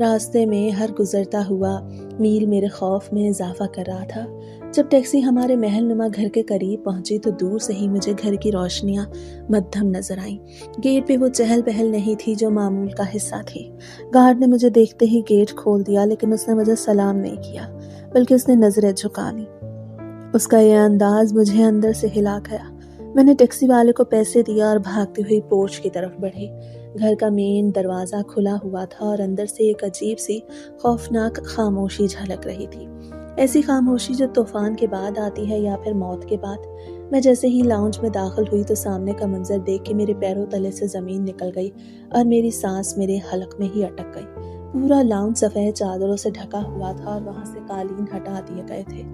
रास्ते में हर गुजरता हुआ मील मेरे खौफ में इजाफा कर रहा था। जब टैक्सी हमारे महल नुमा घर के करीब पहुंची तो दूर से ही मुझे घर की रोशनियां मद्धम नजर आईं। गेट पे वो चहल पहल नहीं थी जो मामूल का हिस्सा थी। गार्ड ने मुझे देखते ही गेट खोल दिया, लेकिन उसने मुझे सलाम नहीं किया, बल्कि उसने नजरें झुका ली। उसका यह अंदाज मुझे अंदर से हिला गया। मैंने टैक्सी वाले को पैसे दिया और भागती हुई पोर्च की तरफ बढ़ी। घर का मेन दरवाज़ा खुला हुआ था और अंदर से एक अजीब सी खौफनाक खामोशी झलक रही थी। ऐसी खामोशी जो तूफान के बाद आती है या फिर मौत के बाद। मैं जैसे ही लाउंज में दाखिल हुई तो सामने का मंजर देख के मेरे पैरों तले से ज़मीन निकल गई और मेरी सांस मेरे हलक में ही अटक गई। पूरा लाउंज सफ़ेद चादरों से ढका हुआ था और वहाँ से कालीन हटा दिए गए थे।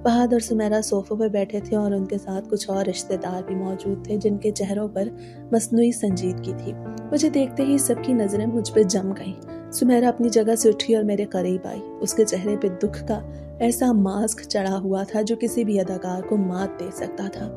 फहद और सुमेरा सोफों पर बैठे थे और उनके साथ कुछ और रिश्तेदार भी मौजूद थे, जिनके चेहरों पर मसनूई संजीदगी थी। मुझे देखते ही सबकी नज़रें मुझ पर जम गईं। सुमेरा अपनी जगह से उठी और मेरे करीब आई। उसके चेहरे पे दुख का ऐसा मास्क चढ़ा हुआ था जो किसी भी अदाकार को मात दे सकता था।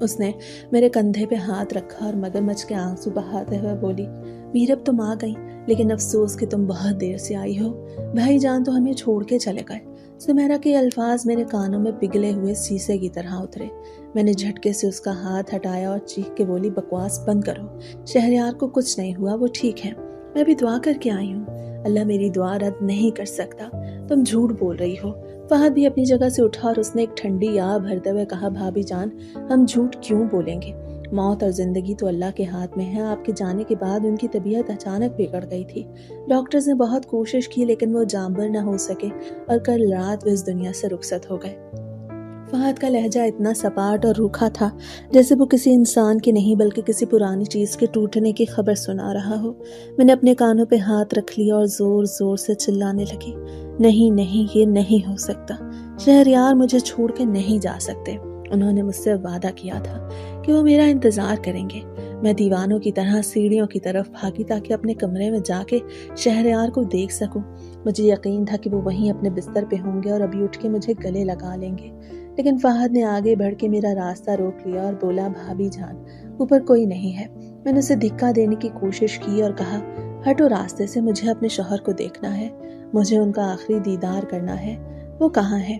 उसने मेरे कंधे पे हाथ रखा और मगरमच्छ के आंसू बहाते हुए बोली, मीरब तुम आ गई, लेकिन अफसोस कि तुम बहुत देर से आई हो। भाईजान तो हमें छोड़ के चले गए। सुमेरा के अल्फाज मेरे कानों में पिघले हुए शीशे की तरह उतरे। मैंने झटके से उसका हाथ हटाया और चीख के बोली, बकवास बंद करो। शहरयार को कुछ नहीं हुआ, वो ठीक है। मैं भी दुआ करके आई हूँ। अल्लाह मेरी दुआ रद्द नहीं कर सकता। तुम झूठ बोल रही हो। फहद भी अपनी जगह से उठा और उसने एक ठंडी आह भरते हुए कहा, भाभी जान, हम झूठ क्यों बोलेंगे? मौत और जिंदगी तो अल्लाह के हाथ में है। आपके जाने के बाद उनकी तबीयत अचानक बिगड़ गई थी। डॉक्टर्स ने बहुत कोशिश की, लेकिन वो जांबर न हो सके और कल रात वो इस दुनिया से रुखसत हो गए। फहद का लहजा इतना सपाट और रूखा था जैसे वो किसी इंसान की नहीं बल्कि किसी पुरानी चीज के टूटने की खबर सुना रहा हो। मैंने अपने कानों पे हाथ रख लिया और जोर जोर से चिल्लाने लगी, नहीं नहीं, ये नहीं हो सकता। शहरयार मुझे छोड़ के नहीं जा सकते। उन्होंने मुझसे वादा किया था कि वो मेरा इंतजार करेंगे। मैं दीवानों की तरह सीढ़ियों की तरफ भागी ताकि अपने कमरे में जाके शहरयार को देख सकूं। मुझे यकीन था कि वो वहीं अपने बिस्तर पे होंगे और अभी उठ के मुझे गले लगा लेंगे, लेकिन फहद ने आगे बढ़ के मेरा रास्ता रोक लिया और बोला, भाभी जान, ऊपर कोई नहीं है। मैंने उसे धिक्का देने की कोशिश की और कहा, हटो रास्ते से, मुझे अपने शौहर को देखना है। मुझे उनका आखिरी दीदार करना है। वो कहाँ है?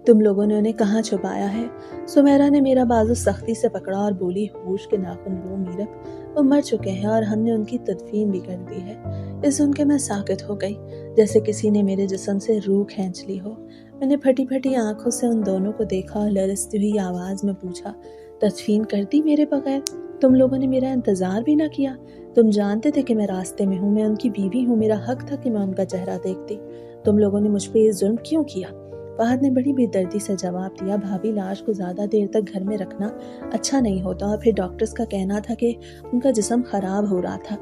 तुम लोगों ने उन्हें कहाँ छुपाया है? सुमेरा ने मेरा बाजू सख्ती से पकड़ा और बोली, होश के नाखून लो मीरब, वो मर चुके हैं और हमने उनकी तदफीन भी कर दी है। ये सुन के मैं साकित हो गई, जैसे किसी ने मेरे जिस्म से रूह खींच ली हो। मैंने फटी फटी आंखों से उन दोनों को देखा और लरजती हुई आवाज में पूछा, तदफीन कर दी मेरे बगैर? तुम लोगों ने मेरा इंतजार भी ना किया? तुम जानते थे कि मैं रास्ते में हूँ, मैं उनकी बीवी हूँ, मेरा हक था कि मैं उनका चेहरा देखती। तुम लोगों ने मुझ पे ये जुल्म क्यों किया? फहद ने बड़ी बेदर्दी से जवाब दिया, भाभी लाश को ज़्यादा देर तक घर में रखना अच्छा नहीं होता, और फिर डॉक्टर्स का कहना था कि उनका जिस्म ख़राब हो रहा था।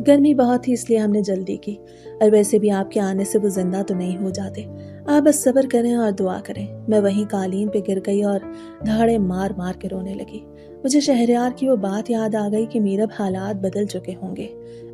गर्मी बहुत थी इसलिए हमने जल्दी की, और वैसे भी आपके आने से वो जिंदा तो नहीं हो जाते। आप बस सब्र करें और दुआ करें। मैं वहीं कालीन पे गिर गई और धाड़े मार मार के रोने लगी। मुझे शहरयार की वो बात याद आ गई कि मीरब हालात बदल चुके होंगे।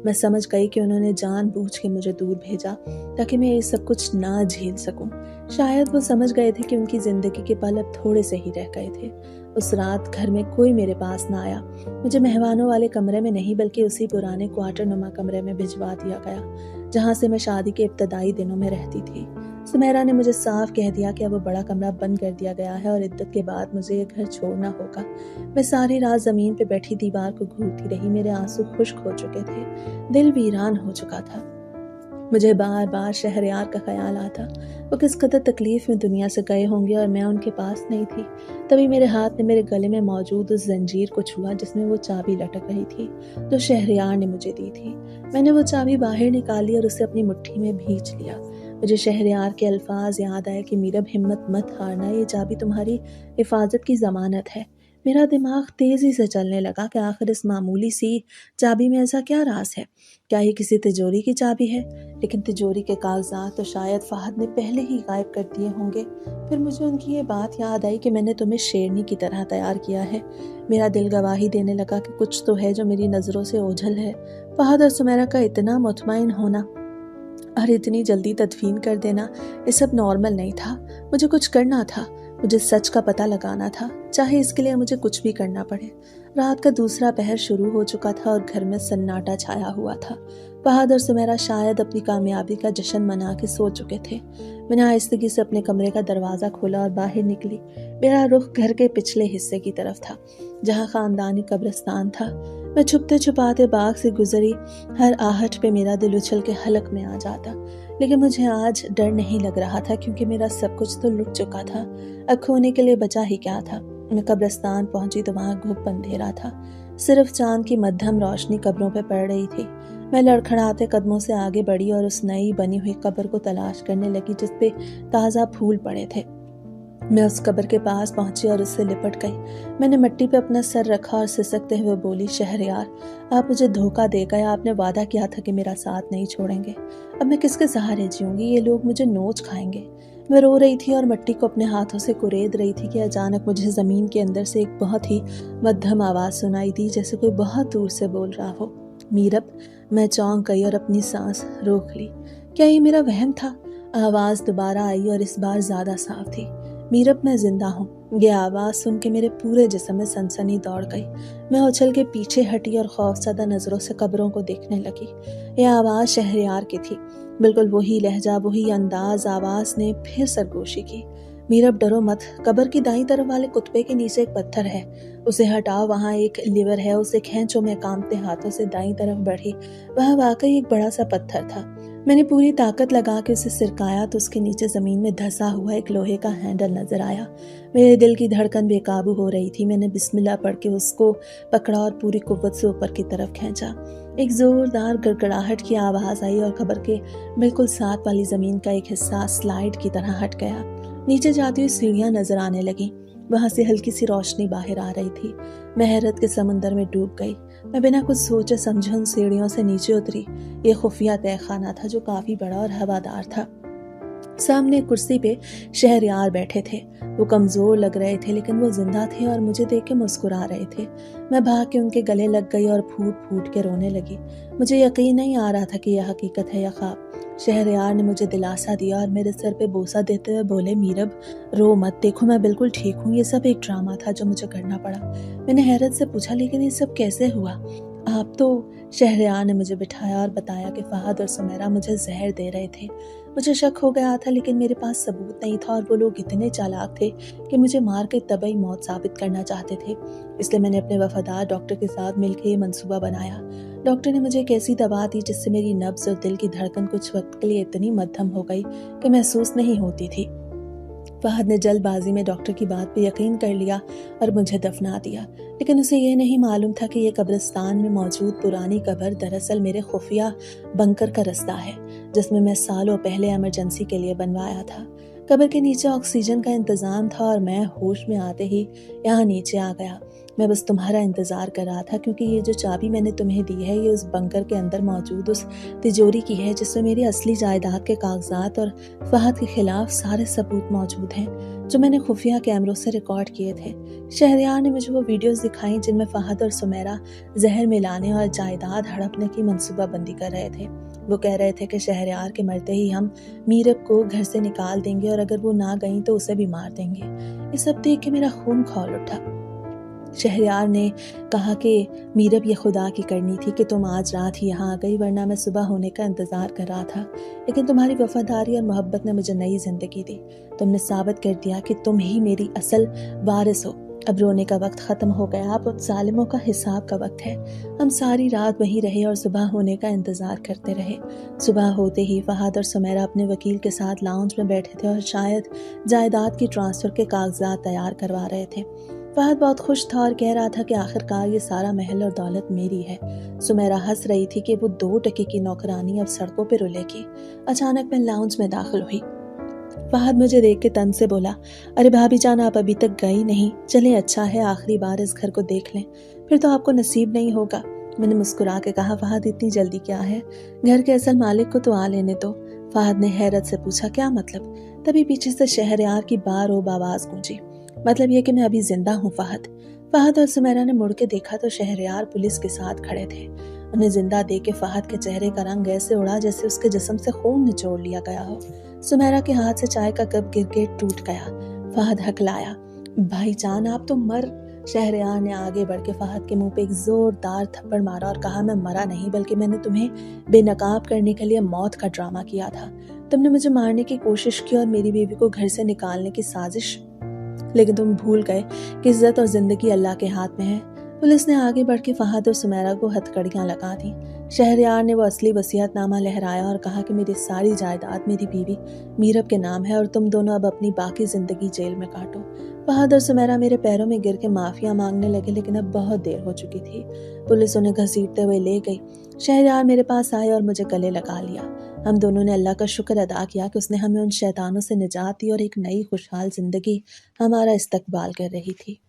मैं समझ गई कि उन्होंने जानबूझ के मुझे दूर भेजा ताकि मैं ये सब कुछ ना झेल सकूं। शायद वो समझ गए थे कि उनकी जिंदगी के पल अब थोड़े से ही रह गए थे। उस रात घर में कोई मेरे पास ना आया। मुझे मेहमानों वाले कमरे में नहीं बल्कि उसी पुराने क्वार्टर नुमा कमरे में भिजवा दिया गया जहाँ से मैं शादी के इब्तदाई दिनों में रहती थी। सुमेरा ने मुझे साफ कह दिया कि अब वो बड़ा कमरा बंद कर दिया गया है और इद्दत के बाद मुझे ये घर छोड़ना होगा। मैं सारी रात जमीन पे बैठी दीवार को घूरती रही। मेरे आंसू खुश्क हो चुके थे, दिल वीरान हो चुका था। मुझे बार बार शहरयार का ख्याल आता, वो किस कदर तकलीफ में दुनिया से गए होंगे और मैं उनके पास नहीं थी। तभी मेरे हाथ ने मेरे गले में मौजूद उस जंजीर को छुआ जिसमें वो चाबी लटक रही थी जो शहरयार ने मुझे दी थी। मैंने वो चाबी बाहर निकाली और उसे अपनी मुट्ठी में भींच लिया। मुझे शहरयार के अल्फाज याद आए कि मीरब, हिम्मत मत हारना, ये चाबी तुम्हारी हिफाजत की जमानत है। मेरा दिमाग तेजी से चलने लगा कि आखिर इस मामूली सी चाबी में ऐसा क्या राज है। क्या ये किसी तिजोरी की चाबी है? लेकिन तिजोरी के कागजात तो शायद फहद ने पहले ही गायब कर दिए होंगे। फिर मुझे उनकी ये बात याद आई कि मैंने तुम्हें शेरनी की तरह तैयार किया है। मेरा दिल गवाही देने लगा कि कुछ तो है जो मेरी नज़रों से ओझल है। फहद और सुमेरा का इतना मुतमईन होना और इतनी जल्दी तदफीन कर देना, ये सब नॉर्मल नहीं था। मुझे कुछ करना था, मुझे सच का पता लगाना था, चाहे इसके लिए मुझे कुछ भी करना पड़े। रात का दूसरा पहर शुरू हो चुका था और घर में सन्नाटा छाया हुआ था। फहद और सुमेरा शायद अपनी कामयाबी का जश्न मना के सो चुके थे। मैंने आहिस्तगी से अपने कमरे का दरवाज़ा खोला और बाहर निकली। मेरा रुख घर के पिछले हिस्से की तरफ था जहाँ खानदानी कब्रिस्तान था। मैं छुपते छुपाते बाग से गुजरी। हर आहट पे मेरा दिल उछल के हलक में आ जाता, लेकिन मुझे आज डर नहीं लग रहा था क्योंकि मेरा सब कुछ तो लुट चुका था। अब खोने के लिए बचा ही क्या था। मैं कब्रिस्तान पहुंची तो वहां घुप अंधेरा था। सिर्फ चांद की मध्यम रोशनी कब्रों पे पड़ रही थी। मैं लड़खड़ाते कदमों से आगे बढ़ी और उस नई बनी हुई कब्र को तलाश करने लगी जिस पे ताज़ा फूल पड़े थे। मैं उस कब्र के पास पहुंची और उससे लिपट गई। मैंने मिट्टी पे अपना सर रखा और सिसकते हुए बोली, शहरयार, आप मुझे धोखा दे गए। आपने वादा किया था कि मेरा साथ नहीं छोड़ेंगे। अब मैं किसके सहारे जीऊंगी? ये लोग मुझे नोच खाएंगे। मैं रो रही थी और मिट्टी को अपने हाथों से कुरेद रही थी कि अचानक मुझे ज़मीन के अंदर से एक बहुत ही मध्यम आवाज़ सुनाई दी, जैसे कोई बहुत दूर से बोल रहा हो, मीरब। मैं चौंक गई और अपनी सांस रोक ली। क्या ये मेरा वहम था? आवाज़ दोबारा आई और इस बार ज़्यादा साफ थी। मीरब, मैं जिंदा हूँ। ये आवाज़ सुन के मेरे पूरे जिस्म में सनसनी दौड़ गई। मैं उछल के पीछे हटी और खौफज़दा नज़रों से कब्रों को देखने लगी। यह आवाज़ शहरयार की थी। बिल्कुल वही लहजा, वही अंदाज। आवाज़ ने फिर सरगोशी की, मीरब डरो मत। कब्र की दाईं तरफ वाले कुत्बे के नीचे एक पत्थर है, उसे हटाओ। वहाँ एक लीवर है, उसे खींचो। मैं कांपते हाथों से दाईं तरफ बढ़ी। वह वाकई एक बड़ा सा पत्थर था। मैंने पूरी ताकत लगा के उसे सिरकाया तो उसके नीचे ज़मीन में धंसा हुआ एक लोहे का हैंडल नजर आया। मेरे दिल की धड़कन बेकाबू हो रही थी। मैंने बिस्मिल्लाह पढ़ के उसको पकड़ा और पूरी कुव्वत से ऊपर की तरफ खींचा। एक जोरदार गड़गड़ाहट की आवाज़ आई और कब्र के बिल्कुल साथ वाली ज़मीन का एक हिस्सा स्लाइड की तरह हट गया। नीचे जाती हुई सीढ़ियाँ नजर आने लगी। वहाँ से हल्की सी रोशनी बाहर आ रही थी। मैं हैरत के समुंदर में डूब गई। मैं बिना कुछ सोचे समझे उन सीढ़ियों से नीचे उतरी। ये खुफिया तहखाना था जो काफ़ी बड़ा और हवादार था। सामने कुर्सी पे शहरयार बैठे थे। वो कमज़ोर लग रहे थे लेकिन वो जिंदा थे और मुझे देख के मुस्कुरा रहे थे। मैं भाग के उनके गले लग गई और फूट फूट के रोने लगी। मुझे यकीन नहीं आ रहा था कि यह हकीकत है या ख्वाब। शहरयार ने मुझे दिलासा दिया और मेरे सर पे बोसा देते हुए बोले, मीरब रो मत, देखो मैं बिल्कुल ठीक हूँ। ये सब एक ड्रामा था जो मुझे करना पड़ा। मैंने हैरत से पूछा, लेकिन ये सब कैसे हुआ? आप तो? शहरयार ने मुझे बिठाया और बताया कि फहद और सुमेरा मुझे जहर दे रहे थे। मुझे शक हो गया था लेकिन मेरे पास सबूत नहीं था और वो लोग इतने चालाक थे कि मुझे मार के तबई मौत साबित करना चाहते थे। इसलिए मैंने अपने वफादार डॉक्टर के साथ मिलकर ये मंसूबा बनाया। डॉक्टर ने मुझे एक ऐसी दवा दी जिससे मेरी नब्ज और दिल की धड़कन कुछ वक्त के लिए इतनी मध्यम हो गई कि महसूस नहीं होती थी। फहद ने जल्दबाजी में डॉक्टर की बात पे यकीन कर लिया और मुझे दफना दिया, लेकिन उसे यह नहीं मालूम था कि यह कब्रिस्तान में मौजूद पुरानी कब्र दरअसल मेरे खुफिया बंकर का रास्ता है जिसमें मैं सालों पहले इमरजेंसी के लिए बनवाया था। कब्र के नीचे ऑक्सीजन का इंतज़ाम था और मैं होश में आते ही यहाँ नीचे आ गया। मैं बस तुम्हारा इंतज़ार कर रहा था, क्योंकि ये जो चाबी मैंने तुम्हें दी है ये उस बंकर के अंदर मौजूद उस तिजोरी की है जिसमें मेरी असली जायदाद के कागजात और फहद के खिलाफ सारे सबूत मौजूद हैं जो मैंने खुफिया कैमरों से रिकॉर्ड किए थे। शहरयार ने मुझे वो वीडियोस दिखाई जिनमें फहद और सुमेरा जहर मिलाने और जायदाद हड़पने की मंसूबाबंदी कर रहे थे। वो कह रहे थे कि शहरयार के मरते ही हम मीरब को घर से निकाल देंगे और अगर वो ना गई तो उसे भी मार देंगे। ये सब देख के मेरा खून खौल उठा। शहरयार ने कहा कि मीरब ये खुदा की करनी थी कि तुम आज रात ही यहाँ आ गई, वरना मैं सुबह होने का इंतज़ार कर रहा था। लेकिन तुम्हारी वफादारी और मोहब्बत ने मुझे नई ज़िंदगी दी। तुमने साबित कर दिया कि तुम ही मेरी असल वारिस हो। अब रोने का वक्त ख़त्म हो गया, अब उन जालिमों का हिसाब का वक्त है। हम सारी रात वहीं रहे और सुबह होने का इंतज़ार करते रहे। सुबह होते ही फहद और सुमेरा अपने वकील के साथ लाउंज में बैठे थे और शायद जायदाद की ट्रांसफ़र के कागजात तैयार करवा रहे थे। फहद बहुत खुश था और कह रहा था कि आखिरकार ये सारा महल और दौलत मेरी है। सुमेरा हंस रही थी कि वो 2 टके की नौकरानी अब सड़कों पे रुलेगी। अचानक मैं लाउंज में दाखिल हुई। फहद मुझे देख के तन से बोला, अरे भाभी जान, आप अभी तक गई नहीं? चलें, अच्छा है आखिरी बार इस घर को देख लें, फिर तो आपको नसीब नहीं होगा। मैंने मुस्कुरा के कहा, फहद इतनी जल्दी क्या है, घर के असल मालिक को तो आ लेने दो। फहद ने हैरत से पूछा, क्या मतलब? तभी पीछे से शहरयार की बार-ओ आवाज गूंजी, मतलब ये कि मैं अभी जिंदा हूँ फहद। फहद और सुमेरा ने मुड़ के देखा तो शहरयार पुलिस के साथ खड़े थे। उन्हें जिंदा देख के फहद के चेहरे का रंग ऐसे उड़ा जैसे उसके जिस्म से खून निचोड़ लिया गया हो। सुमेरा के हाथ से चाय का कप गिर के टूट गया। फहद हकलाया, भाईजान आप तो मर। शहरयार ने आगे बढ़ के फहद के मुंह पे एक जोरदार थप्पड़ मारा और कहा, मैं मरा नहीं, बल्कि मैंने तुम्हें बेनकाब करने के लिए मौत का ड्रामा किया था। तुमने मुझे मारने की कोशिश की और मेरी बीवी को घर से निकालने की साजिश, लेकिन तुम भूल गए कि इज्जत और जिंदगी अल्लाह के हाथ में है। पुलिस ने आगे बढ़ के फहद और सुमेरा को हथकड़ियां लगा दी। शहरयार ने वो असली वसीयतनामा लहराया और कहा कि मेरी सारी जायदाद मेरी बीवी मीरब के नाम है और तुम दोनों अब अपनी बाकी जिंदगी जेल में काटो। फहद और सुमेरा मेरे पैरों में गिर के माफिया मांगने लगे, लेकिन अब बहुत देर हो चुकी थी। पुलिस उन्हें घसीटते हुए ले गई। शहरयार मेरे पास आए और मुझे गले लगा लिया। हम दोनों ने अल्लाह का शुक्र अदा किया कि उसने हमें उन शैतानों से निजात दी और एक नई खुशहाल जिंदगी हमारा इस्तकबाल कर रही थी।